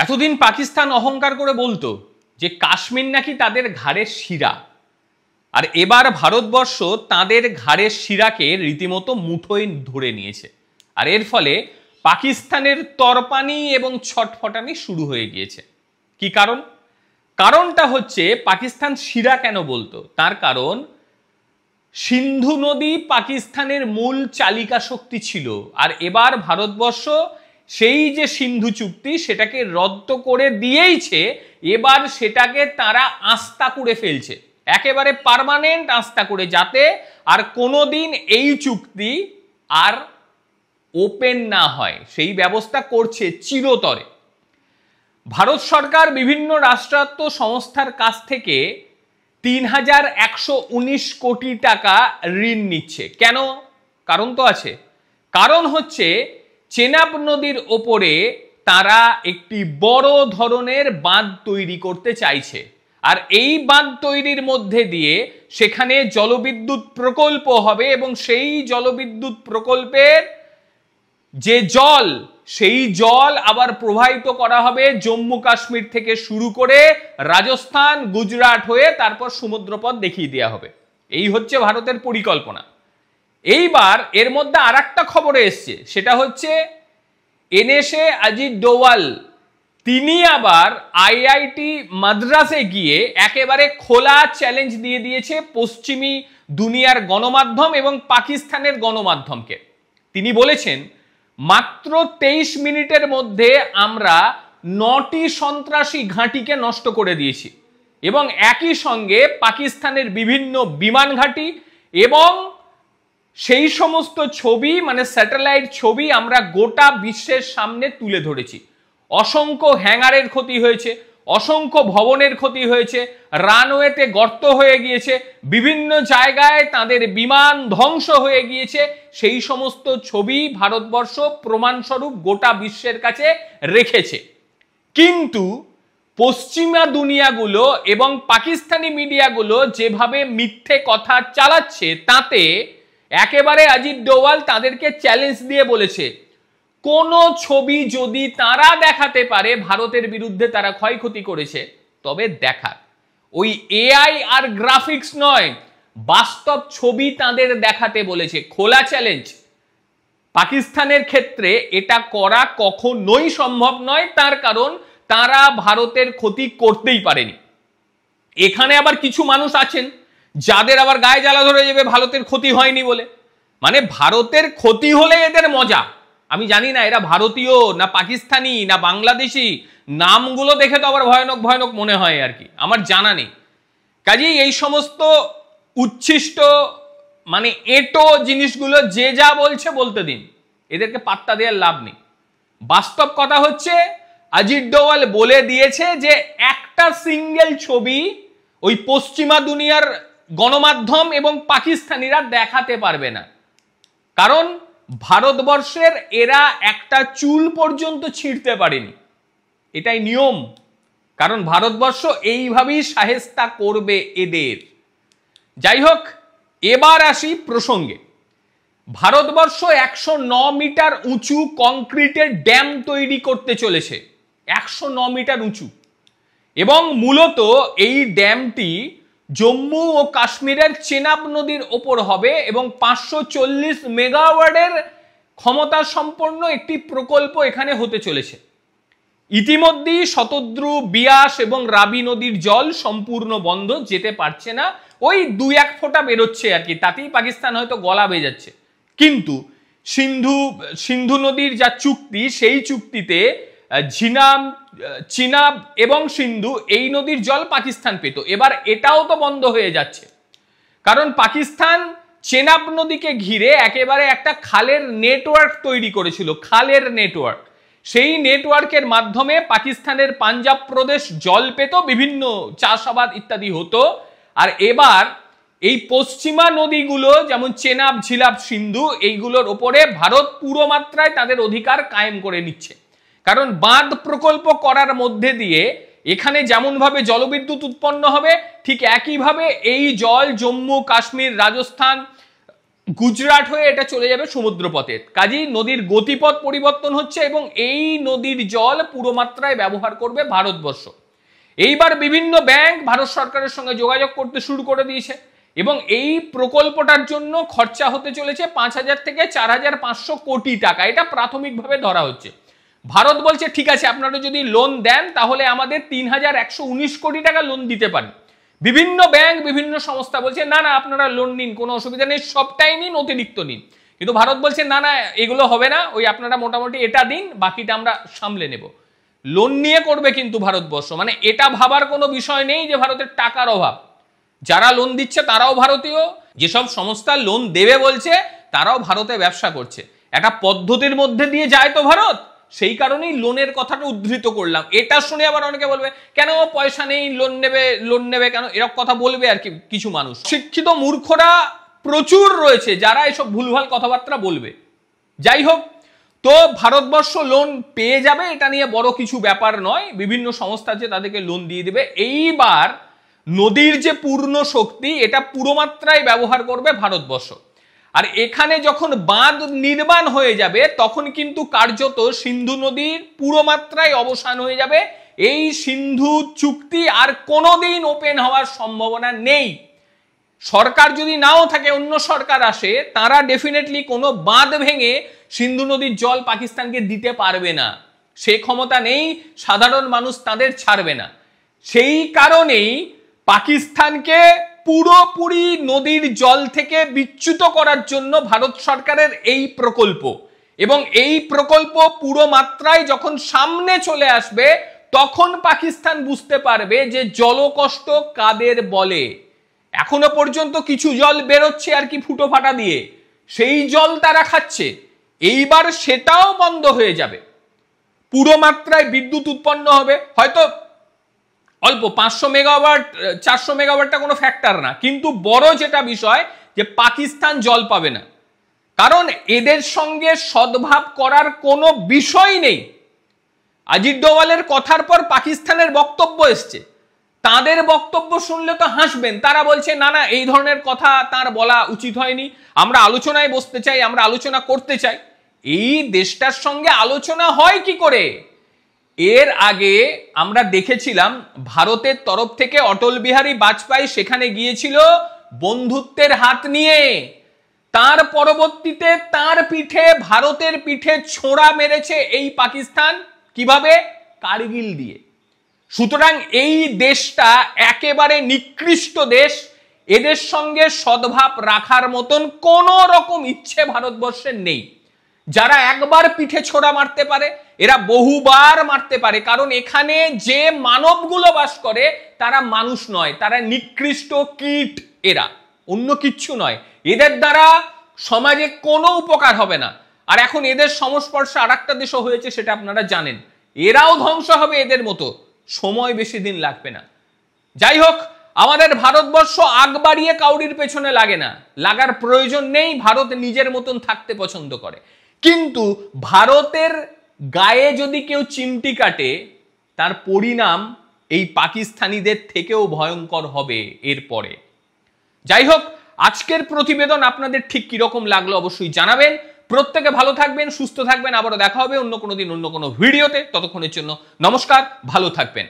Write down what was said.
এতদিন পাকিস্তান অহংকার করে বলতো যে কাশ্মীর নাকি তাদের ঘাড়ের শিরা, আর এবার ভারতবর্ষ তাদের ঘাড়ের শিরাকে রীতিমতো মুঠোয় ধরে নিয়েছে। আর এর ফলে পাকিস্তানের তরপানি এবং ছটফটানি শুরু হয়ে গিয়েছে। কি কারণ? কারণটা হচ্ছে পাকিস্তান শিরা কেন বলতো, তার কারণ সিন্ধু নদী পাকিস্তানের মূল চালিকা শক্তি ছিল, আর এবার ভারতবর্ষ সেই যে সিন্ধু চুক্তি সেটাকে রদ্দ করে দিয়েইছে। এবার সেটাকে তারা আস্থা করে ফেলছে, একেবারে পার্মানেন্ট আস্থা করে, যাতে আর কোনোদিন এই চুক্তি আর ওপেন না হয় সেই ব্যবস্থা করছে চিরতরে। ভারত সরকার বিভিন্ন রাষ্ট্রায়ত্ত সংস্থার কাছ থেকে ৩,১১৯ কোটি টাকা ঋণ নিচ্ছে। কেন? কারণ তো আছে। কারণ হচ্ছে চেনাব নদীর ওপরে তারা একটি বড় ধরনের বাঁধ তৈরি করতে চাইছে, আর এই বাঁধ তৈরির মধ্যে দিয়ে সেখানে জলবিদ্যুৎ প্রকল্প হবে এবং সেই জলবিদ্যুৎ প্রকল্পের যে জল, সেই জল আবার প্রবাহিত করা হবে জম্মু কাশ্মীর থেকে শুরু করে রাজস্থান, গুজরাট হয়ে তারপর সমুদ্রপথ দেখিয়ে দেওয়া হবে। এই হচ্ছে ভারতের পরিকল্পনা। এইবার এর মধ্যে আর একটা খবরে এসছে, সেটা হচ্ছে এনএসএ অজিত ডোভাল তিনি আবার আইআইটি মাদ্রাসে গিয়ে একেবারে খোলা চ্যালেঞ্জ দিয়ে দিয়েছে পশ্চিমী দুনিয়ার গণমাধ্যম এবং পাকিস্তানের গণমাধ্যমকে। তিনি বলেছেন, মাত্র 23 মিনিটের মধ্যে আমরা 9টি সন্ত্রাসী ঘাঁটিকে নষ্ট করে দিয়েছি এবং একই সঙ্গে পাকিস্তানের বিভিন্ন বিমান ঘাঁটি এবং সেই সমস্ত ছবি, মানে স্যাটেলাইট ছবি আমরা গোটা বিশ্বের সামনে তুলে ধরেছি। অসংখ্য হ্যাঙ্গারের ক্ষতি হয়েছে, অসংখ্য ভবনের ক্ষতি হয়েছে, রানওয়েতে গর্ত হয়ে গিয়েছে, বিভিন্ন জায়গায় তাদের বিমান ধ্বংস হয়ে গিয়েছে। সেই সমস্ত ছবি ভারতবর্ষ প্রমাণস্বরূপ গোটা বিশ্বের কাছে রেখেছে। কিন্তু পশ্চিমা দুনিয়াগুলো এবং পাকিস্তানি মিডিয়াগুলো যেভাবে মিথ্যে কথা চালাচ্ছে, তাতে একেবারে অজিত ডোভাল তাদেরকে চ্যালেঞ্জ দিয়ে বলেছে, কোন ছবি যদি তারা দেখাতে পারে ভারতের বিরুদ্ধে তারা ক্ষয়ক্ষতি করেছে, তবে দেখাক। ওই এআই আর গ্রাফিক্স নয়, বাস্তব ছবি তাদের দেখাতে বলেছে। খোলা চ্যালেঞ্জ। পাকিস্তানের ক্ষেত্রে এটা করা কখনোই সম্ভব নয়, তার কারণ তারা ভারতের ক্ষতি করতেই পারেনি। এখানে আবার কিছু মানুষ আছেন যাদের আবার গায়ে জ্বালা ধরে যাবে ভারতের ক্ষতি হয়নি বলে। মানে ভারতের ক্ষতি হলে এদের মজা। আমি জানি না এরা ভারতীয় না পাকিস্তানি না বাংলাদেশি, নামগুলো দেখে তো আবার ভয়ানক ভয়ানক মনে হয় আর কি, আমার জানা নেই। কাজেই এই সমস্ত উচ্ছিষ্ট মানে এঁটো জিনিসগুলো যে যা বলছে বলতে দিন, এদেরকে পাত্তা দেওয়ার লাভ নেই। বাস্তব কথা হচ্ছে অজিত ডোভাল বলে দিয়েছে যে একটা সিঙ্গেল ছবি ওই পশ্চিমা দুনিয়ার গণমাধ্যম এবং পাকিস্তানিরা দেখাতে পারবে না, কারণ ভারতবর্ষের এরা একটা চুল পর্যন্ত ছিঁড়তে পারেনি। এটাই নিয়ম, কারণ ভারতবর্ষ এইভাবেই শায়েস্তা করবে এদের। যাই হোক, এবার আসি প্রসঙ্গে। ভারতবর্ষ 109 মিটার উঁচু কংক্রিটের ড্যাম তৈরি করতে চলেছে, 109 মিটার উঁচু, এবং মূলত এই ড্যামটি জম্মু ও কাশ্মীরের চেনাব নদীর ওপর হবে এবং 540 মেগাওয়াটের ক্ষমতা সম্পন্ন একটি প্রকল্প এখানে হতে চলেছে। ইতিমধ্যেই শতদ্রু, বিয়াস এবং রাবি নদীর জল সম্পূর্ণ বন্ধ, যেতে পারছে না, ওই 2-1 ফোঁটা বেরোচ্ছে আর কি, তাতেই পাকিস্তান হয়তো গলা বেজাচ্ছে। কিন্তু সিন্ধু নদীর যা চুক্তি, সেই চুক্তিতে চিনাব এবং সিন্ধু এই নদীর জল পাকিস্তান পেত। এবার এটাও তো বন্ধ হয়ে যাচ্ছে, কারণ পাকিস্তান চেনাব নদীকে ঘিরে একেবারে একটা খালের নেটওয়ার্ক তৈরি করেছিল, খালের নেটওয়ার্ক। সেই নেটওয়ার্কের মাধ্যমে পাকিস্তানের পাঞ্জাব প্রদেশ জল পেত, বিভিন্ন চাষাবাদ ইত্যাদি হতো। আর এবার এই পশ্চিমা নদীগুলো যেমন চেনাব, ঝিলাব, সিন্ধু, এইগুলোর ওপরে ভারত পুরো মাত্রায় তাদের অধিকার কায়েম করে নিচ্ছে। কারণ বাঁধ প্রকল্প করার মধ্যে দিয়ে এখানে যেমনভাবে জলবিদ্যুৎ উৎপন্ন হবে, ঠিক একইভাবে এই জল জম্মু কাশ্মীর, রাজস্থান, গুজরাট হয়ে এটা চলে যাবে সমুদ্রপথে। কাজেই নদীর গতিপথ পরিবর্তন হচ্ছে এবং এই নদীর জল পুরো মাত্রায় ব্যবহার করবে ভারতবর্ষ। এইবার বিভিন্ন ব্যাংক ভারত সরকারের সঙ্গে যোগাযোগ করতে শুরু করে দিয়েছে এবং এই প্রকল্পটার জন্য খরচা হতে চলেছে 5,000 থেকে 4,500 কোটি টাকা। এটা প্রাথমিকভাবে ধরা হচ্ছে। ভারত বলছে ঠিক আছে, আপনারা যদি লোন দেন তাহলে আমাদের 3,119 কোটি টাকা লোন দিতে পারেন। বিভিন্ন ব্যাংক বিভিন্ন সংস্থা বলছে না না আপনারা লোন নিন, কোনো অসুবিধা নেই, সবটাই নিন, অতিরিক্ত নিন। কিন্তু ভারত বলছে না না এগুলো হবে না, ওই আপনারা মোটামুটি এটা দিন, বাকিটা আমরা সামলে নেব। লোন নিয়ে করবে কিন্তু ভারতবর্ষ, মানে এটা ভাবার কোনো বিষয় নেই যে ভারতের টাকার অভাব। যারা লোন দিচ্ছে তারাও ভারতীয়, যেসব সংস্থা লোন দেবে বলছে তারাও ভারতে ব্যবসা করছে। একটা পদ্ধতির মধ্যে দিয়ে যায় তো ভারত, সেই কারণেই লোনের কথাটা উদ্ধৃত করলাম। এটা শুনে আবার অনেকে বলবে কেন পয়সা নেই, লোন নেবে কেন, এরকম কথা বলবে আর কি কিছু মানুষ। শিক্ষিত মূর্খরা প্রচুর রয়েছে যারা এসব ভুলভাল কথাবার্তা বলবে। যাই হোক, তো ভারতবর্ষ লোন পেয়ে যাবে, এটা নিয়ে বড় কিছু ব্যাপার নয়। বিভিন্ন সংস্থা আছে তাদেরকে লোন দিয়ে দেবে। এইবার নদীর যে পূর্ণ শক্তি এটা পুরো মাত্রায় ব্যবহার করবে ভারতবর্ষ। আর এখানে যখন বাঁধ নির্মাণ হয়ে যাবে তখন কিন্তু কার্যত সিন্ধু নদীর পুরো মাত্রায় অবসান হয়ে যাবে। এই সিন্ধু চুক্তি আর কোনোদিন ওপেন হওয়ার সম্ভাবনা নেই। সরকার যদি নাও থাকে, অন্য সরকার আসে, তারা ডেফিনেটলি কোনো বাঁধ ভেঙে সিন্ধু নদীর জল পাকিস্তানকে দিতে পারবে না। সে ক্ষমতা নেই, সাধারণ মানুষ তাদের ছাড়বে না। সেই কারণেই পাকিস্তানকে পুরোপুরি নদীর জল থেকে বিচ্যুত করার জন্য ভারত সরকারের এই প্রকল্প। এবং এই প্রকল্প পুরো মাত্রায় যখন সামনে চলে আসবে তখন পাকিস্তান বুঝতে পারবে যে জলকষ্ট কাদের বলে। এখনো পর্যন্ত কিছু জল বেরোচ্ছে আর কি ফুটো ফাটা দিয়ে, সেই জল তারা খাচ্ছে। এইবার সেটাও বন্ধ হয়ে যাবে, পুরো মাত্রায় বিদ্যুৎ উৎপন্ন হবে। হয়তো অল্প 500 মেগাওয়াট 400 মেগাওয়াটটা কোনো ফ্যাক্টর না, কিন্তু বড় যেটা বিষয় যে পাকিস্তান জল পাবে না, কারণ এদের সঙ্গে সদ্ভাব করার কোনো বিষয় নেই। আজিজ ডোভালের কথার পর পাকিস্তানের বক্তব্য এসছে, তাদের বক্তব্য শুনলে তো হাসবেন। তারা বলছে না না এই ধরনের কথা তার বলা উচিত হয়নি, আমরা আলোচনায় বসতে চাই, আমরা আলোচনা করতে চাই। এই দেশটার সঙ্গে আলোচনা হয় কি করে? এর আগে আমরা দেখেছিলাম ভারতের তরফ থেকে অটল বিহারী বাজপেয়ী সেখানে গিয়েছিল বন্ধুত্বের হাত নিয়ে। তার পরবর্তীতে তার পিঠে, ভারতের পিঠে ছোঁড়া মেরেছে এই পাকিস্তান। কিভাবে? কারগিল দিয়ে। সুতরাং এই দেশটা একেবারে নিকৃষ্ট দেশ। এদের সঙ্গে সদ্ভাব রাখার মতন কোনো রকম ইচ্ছে ভারতবর্ষের নেই। যারা একবার পিঠে ছোড়া মারতে পারে এরা বহুবার মারতে পারে, কারণ এখানে যে মানবগুলো বাস করে তারা মানুষ নয়, তারা নিকৃষ্ট কীট, এরা অন্য কিচ্ছু নয়। এদের দ্বারা সমাজে কোনো উপকার হবে না। আর এখন এদের সংস্পর্শে আরেকটা দেশও হয়েছে, সেটা আপনারা জানেন। এরাও ধ্বংস হবে এদের মতো, সময় বেশি দিন লাগবে না। যাই হোক, আমাদের ভারতবর্ষ আগ বাড়িয়ে কাউরির পেছনে লাগে না, লাগার প্রয়োজন নেই। ভারত নিজের মতন থাকতে পছন্দ করে। কিন্তু ভারতের গায়ে যদি কেউ চিমটি কাটে তার পরিণাম এই পাকিস্তানিদের থেকেও ভয়ঙ্কর হবে এরপরে। যাই হোক, আজকের প্রতিবেদন আপনাদের ঠিক কিরকম লাগলো অবশ্যই জানাবেন। প্রত্যেকে ভালো থাকবেন, সুস্থ থাকবেন। আবারও দেখা হবে অন্য কোনো দিন অন্য কোনো ভিডিওতে। ততক্ষণের জন্য নমস্কার, ভালো থাকবেন।